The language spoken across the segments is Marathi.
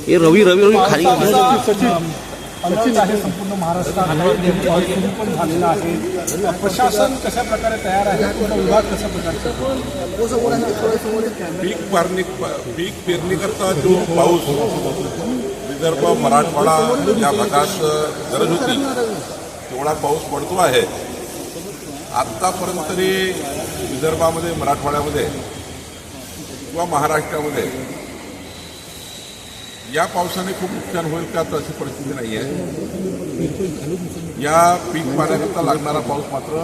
ये रवी खाली सचिन आहे संपूर्ण महाराष्ट्रात पण झालेला आहे. प्रशासन कशा प्रकारे तयार आहे, पूर्ण विभाग कशा प्रकारचा पीक पेरणी करता जो पाऊस विदर्भ मराठवाडा या भागात गरज होती तेवढा पाऊस पडतो आहे. आत्तापर्यंत तरी विदर्भामध्ये मराठवाड्यामध्ये किंवा महाराष्ट्रामध्ये या पावसाने खूप नुकसान होईल का तर अशी परिस्थिती नाही आहे. या पीक पाण्याकरता लागणारा पाऊस मात्र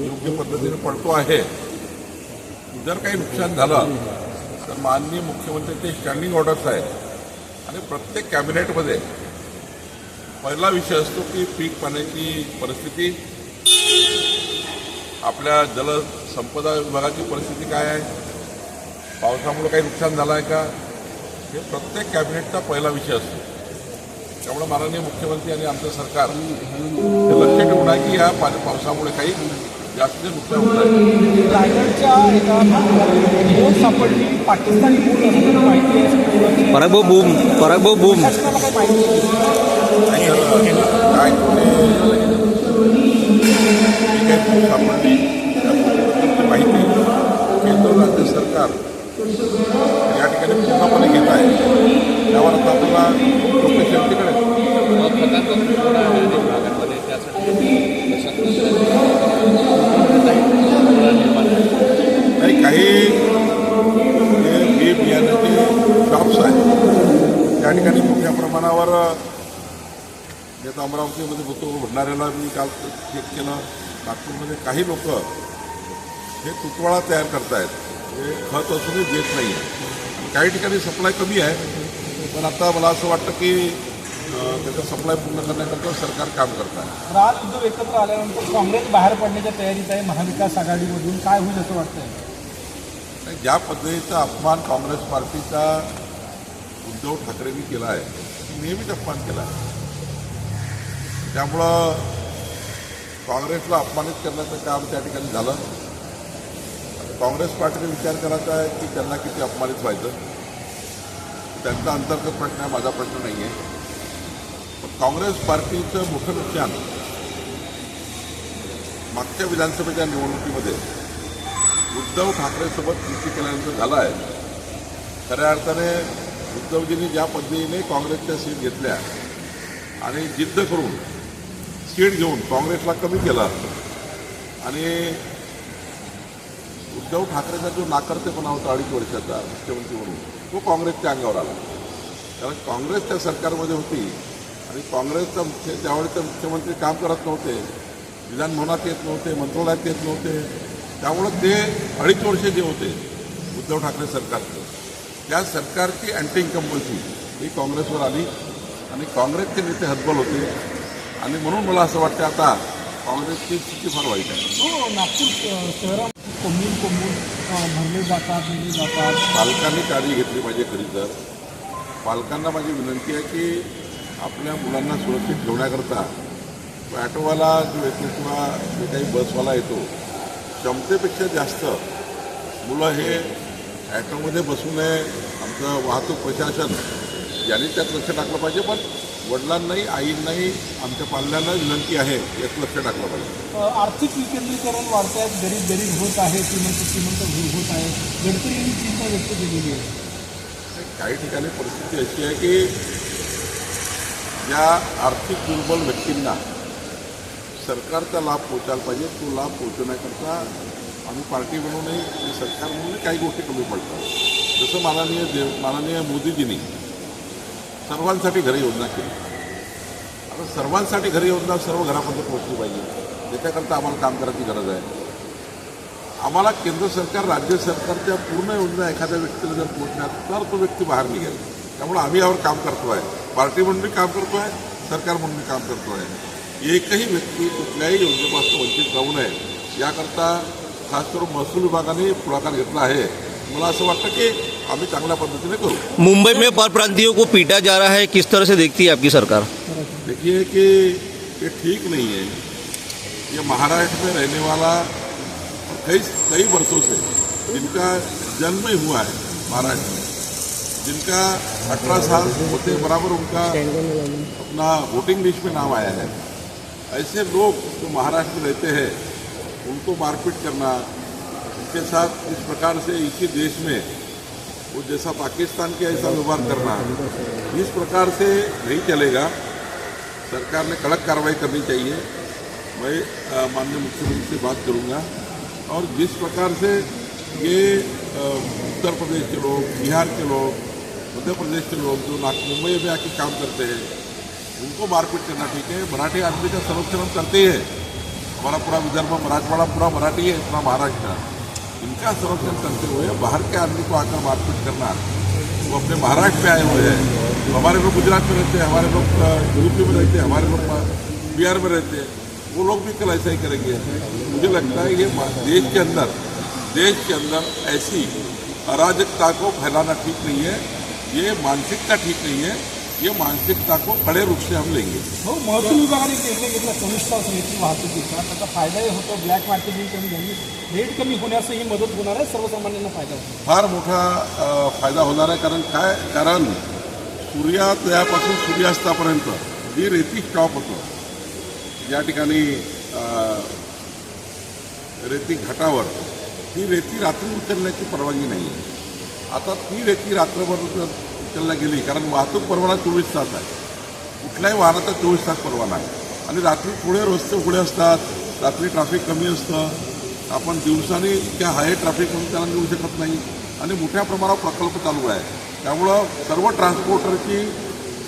योग्य पद्धतीने पडतो आहे. जर काही नुकसान झालं तर माननीय मुख्यमंत्र्यांचे स्टँडिंग ऑर्डर्स आहेत आणि प्रत्येक कॅबिनेटमध्ये पहिला विषय असतो की पीक पाण्याची परिस्थिती, आपल्या जलसंपदा विभागाची परिस्थिती काय आहे, पावसामुळे काही नुकसान झालं आहे का, हे प्रत्येक कॅबिनेटचा पहिला विषय असतो. त्यामुळे माननीय मुख्यमंत्री आणि आमचं सरकार हे लक्ष ठेवून आहे की या पावसामुळे काही जास्त नुकसान होत आहे. रायगडच्या एका बोट सापडली, पाकिस्तानी बोट असल्याची माहिती आहे. परागभाऊ बूम शासनाला काही माहिती काय सापडली त्याबद्दलची माहिती केंद्र राज्य सरकार या ठिकाणी पूर्णपणे घेत आहे. त्यावर आता आपल्याला लोकशाहीकडे नाही काही बी बियाण्याचे शॉप्स आहेत त्या ठिकाणी मोठ्या प्रमाणावर अमरावतीमध्ये होतो. भंडाऱ्याला मी काल चेक केलं. नागपूरमध्ये काही लोक हे तुटवाळा तयार करतायत. हे खत असूनही देत नाही आहे. काही ठिकाणी सप्लाय कमी आहे, पण आता मला असं वाटतं की त्याचा सप्लाय पूर्ण करण्याकरता सरकार काम करत आहे. राज उद्धव एकत्र आल्यानंतर काँग्रेस बाहेर पडण्याच्या तयारीत आहे महाविकास आघाडीमधून. काय होईल असं वाटतंय? ज्या पद्धतीचा अपमान काँग्रेस पार्टीचा उद्धव ठाकरेंनी केला आहे, नेहमीच अपमान केला आहे. त्यामुळं काँग्रेसला अपमानित करण्याचं काम त्या ठिकाणी झालं. काँग्रेस पार्टीने विचार करायचा आहे की त्यांना किती अपमानित व्हायचं. त्यांचा अंतर्गत प्रश्न आहे, माझा प्रश्न नाही आहे. पण काँग्रेस पार्टीचं मोठं नुकसान मागच्या विधानसभेच्या निवडणुकीमध्ये उद्धव ठाकरेसोबत युती केल्यानंतर झालं आहे. खऱ्या अर्थाने उद्धवजींनी ज्या पद्धतीने काँग्रेसच्या सीट घेतल्या आणि जिद्द करून सीट घेऊन काँग्रेसला कमी केलं आणि उद्धव ठाकरेचा जो नाकर्तेपणा होता 2.5 वर्षाचा मुख्यमंत्री म्हणून, तो काँग्रेसच्या अंगावर आला. कारण काँग्रेस त्या सरकारमध्ये होती आणि काँग्रेसचा त्यावेळेचे मुख्यमंत्री काम करत नव्हते, विधानभवनात येत नव्हते, मंत्रालयात येत नव्हते. त्यामुळं ते 2.5 वर्ष जे होते उद्धव ठाकरे सरकारचं, त्या सरकारची अँटी इन्कम्बन्सी ही काँग्रेसवर आली आणि काँग्रेसचे नेते हतबल होते. आणि म्हणून मला असं वाटतं आता काँग्रेसची स्थिती फार वाईट आहे. नागपूर शहरात कोंबून भरले जातात. पालकांनी काळजी घेतली पाहिजे. खरी तर पालकांना माझी विनंती आहे की आपल्या मुलांना सुरक्षित ठेवण्याकरता ॲटोवाला जो येतो किंवा जे काही बसवाला येतो, क्षमतेपेक्षा जास्त मुलं हे ॲटोमध्ये बसू नये. आमचं वाहतूक प्रशासन यांनी त्यात लक्ष टाकलं पाहिजे. पण वडिलांनाही, आईंनाही, आमच्या पाल्यांना विनंती आहे यात लक्ष टाकलं पाहिजे. आर्थिक विकेंद्रीकरण वाढत आहे, गरीब होत आहे, श्रीमंत होत आहे. गडकरी यांनी चिंता व्यक्त केलेली आहे. काही ठिकाणी परिस्थिती अशी आहे की ज्या आर्थिक दुर्बल व्यक्तींना सरकारचा लाभ पोचायला पाहिजे, तो लाभ पोचवण्याकरता आम्ही पार्टी म्हणूनही आणि सरकार म्हणूनही काही गोष्टी कमी पडतात. जसं माननीय मोदीजींनी सर्वांसाठी घरे योजना केली. आता सर्वांसाठी घरे योजना सर्व घरापर्यंत पोहोचली पाहिजे, त्याच्याकरता आम्हाला काम करायची गरज आहे. आम्हाला केंद्र सरकार, राज्य सरकारच्या पूर्ण योजना एखाद्या व्यक्तीला जर पोहोचण्यात तर तो व्यक्ती बाहेर निघेल. त्यामुळे आम्ही यावर काम करतो आहे. पार्टी म्हणून काम करतो आहे, सरकार म्हणून काम करतो आहे. एकही व्यक्ती कुठल्याही योजनेपासून वंचित राहू नये याकरता खास करून महसूल विभागाने पुढाकार घेतला आहे. मला असं वाटतं की आम्ही चांगल्या पद्धतीने करू. मुंबई में परप्रांतियों को पीटा जा रहा है, किस तरह से देखती है आपकी सरकार? देखिए कि ये ठीक नहीं है. ये महाराष्ट्र में रहने वाला कई वर्षों से जिनका जन्म ही हुआ है महाराष्ट्र में, जिनका 18 साल होते बराबर उनका अपना वोटिंग लिस्ट में नाम आया है, ऐसे लोग जो महाराष्ट्र में रहते हैं उनको मारपीट करना, उनके साथ इस प्रकार से इसी देश में वो जैसा पाकिस्तान के ऐसा व्यवहार करना, इस प्रकार से नहीं चलेगा. सरकार ने कड़क कार्रवाई करनी चाहिए. मैं माननीय मुख्यमंत्री से बात करूंगा. और जिस प्रकार से ये उत्तर प्रदेश के लोग, बिहार के लोग, मध्य प्रदेश के लोग जो मुंबई में आके काम करते हैं उनको मारपीट करना ठीक है. मराठी आदमी का संरक्षण हम करते हैं. हमारा पूरा विदर्भ, मराठवाड़ा पूरा मराठी है, इतना महाराष्ट्र. इनका संरक्षण करते हुए बाहर के आदमी को आकर मारपीट करना, वो अपने महाराष्ट्र में आए हुए हैं. हमारे लोग गुजरात में रहते हैं, हमारे लोग यूपी में रहते हैं, हमारे लोग बिहार में रहते हैं, वो लोग भी कल ऐसा ही करेंगे. मुझे लगता है ये देश के अंदर ऐसी अराजकता को फैलाना ठीक नहीं है. ये मानसिकता ठीक नहीं है. ये मानसिकता को कड़े रूप से हम लेंगे. हो, महसूल विभागाने निर्णय घेतला 24 तास रेती वाहतुकीचा. त्याचा फायदाही होतो, ब्लॅक मार्केटिंग कमी झाली, रेट कमी होण्यासही मदत होणार आहे, सर्वसामान्यांना फायदा होतो. फार मोठा फायदा होणार आहे. कारण सूर्योदयापासून सूर्यास्तापर्यंत ही रेती स्टॉप होतो. या ठिकाणी रेती घाटावर ही रेती रात्री उचलण्याची परवानगी नाही आहे. आता ती रेती रात्रभर उचलल्या गेली, कारण वाहतूक परवाना 24 तास आहे. कुठल्याही वाहनाचा 24 तास परवाना आहे. आणि रात्री थोडे रस्ते उघडे असतात, रात्री ट्रॅफिक कमी असतं. आपण दिवसाने त्या हाय ट्रॅफिक म्हणून त्याला नेऊ शकत नाही. आणि मोठ्या प्रमाणावर प्रकल्प चालू आहे. त्यामुळं सर्व ट्रान्सपोर्टरची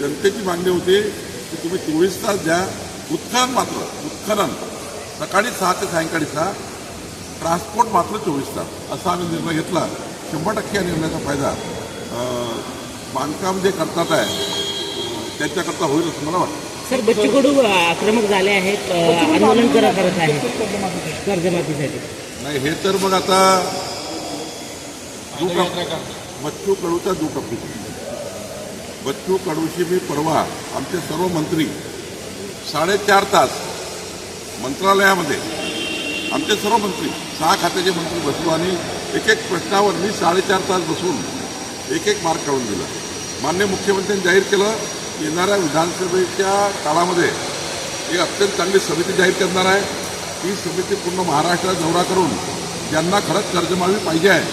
जनतेची मागणी होती की तुम्ही 24 तास द्या. उत्खनन सकाळी 6 ते सायंकाळी 6, ट्रान्सपोर्ट मात्र 24 तास, असा आम्ही निर्णय घेतला. 100% या निर्णयाचा फायदा बांधकाम जे करतात आहे त्यांच्याकरता होईल असं मला वाटतं. सर, बच्चू कडू आक्रमक झाले आहेत, आंदोलन करत आहेत कर्जमाफीसाठी. नाही, हे तर मग आता बच्चू कडूचा दुटप्पी. बच्चू कडूशी मी परवा आमचे सर्व मंत्री 4.5 तास मंत्रालयामध्ये आमचे सर्व मंत्री 6 खात्याचे मंत्री बसलो आणि एक प्रश्नावर मी 4.5 तास बसून एक मार्क काढून दिला. माननीय मुख्यमंत्र्यांनी जाहीर केलं की येणाऱ्या विधानसभेच्या काळामध्ये एक अत्यंत चांगली समिती जाहीर करणार आहे. ही समिती पूर्ण महाराष्ट्रात दौरा करून ज्यांना खरंच कर्जमाफी पाहिजे आहे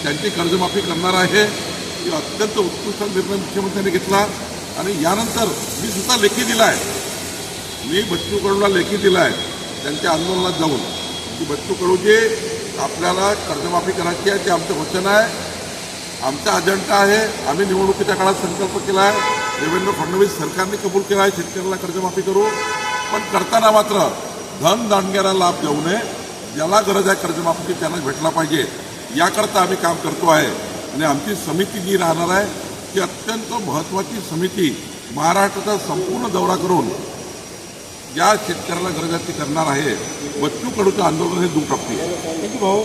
त्यांची कर्जमाफी करणार आहे. ही अत्यंत उत्कृष्ट निर्णय मुख्यमंत्र्यांनी घेतला. आणि यानंतर मी सुद्धा लेखी दिला आहे. मी बच्चू कडूला लेखी दिला आहे त्यांच्या आंदोलनात जाऊन की बच्चू कडू जे आपल्याला कर्जमाफी करायची आहे ते आमचं वचन आहे, आमचा अजेंडा आहे. आम्ही निवडणुकीच्या काळात संकल्प केला आहे. देवेंद्र फडणवीस सरकारने कबूल केला आहे शेतकऱ्याला कर्जमाफी करू. पण करताना मात्र धनदांडग्याला लाभ देऊ नये. ज्याला गरज आहे कर्जमाफीची त्यांना भेटला पाहिजे, याकरता आम्ही काम करतो आहे. आणि आमची समिती जी राहणार आहे ती अत्यंत महत्त्वाची समिती महाराष्ट्राचा संपूर्ण दौरा करून ज्या शेतकऱ्याला गरज आहे ती करणार आहे. बच्चू कडूचं आंदोलन हे दुटप्पी आहे. भाऊ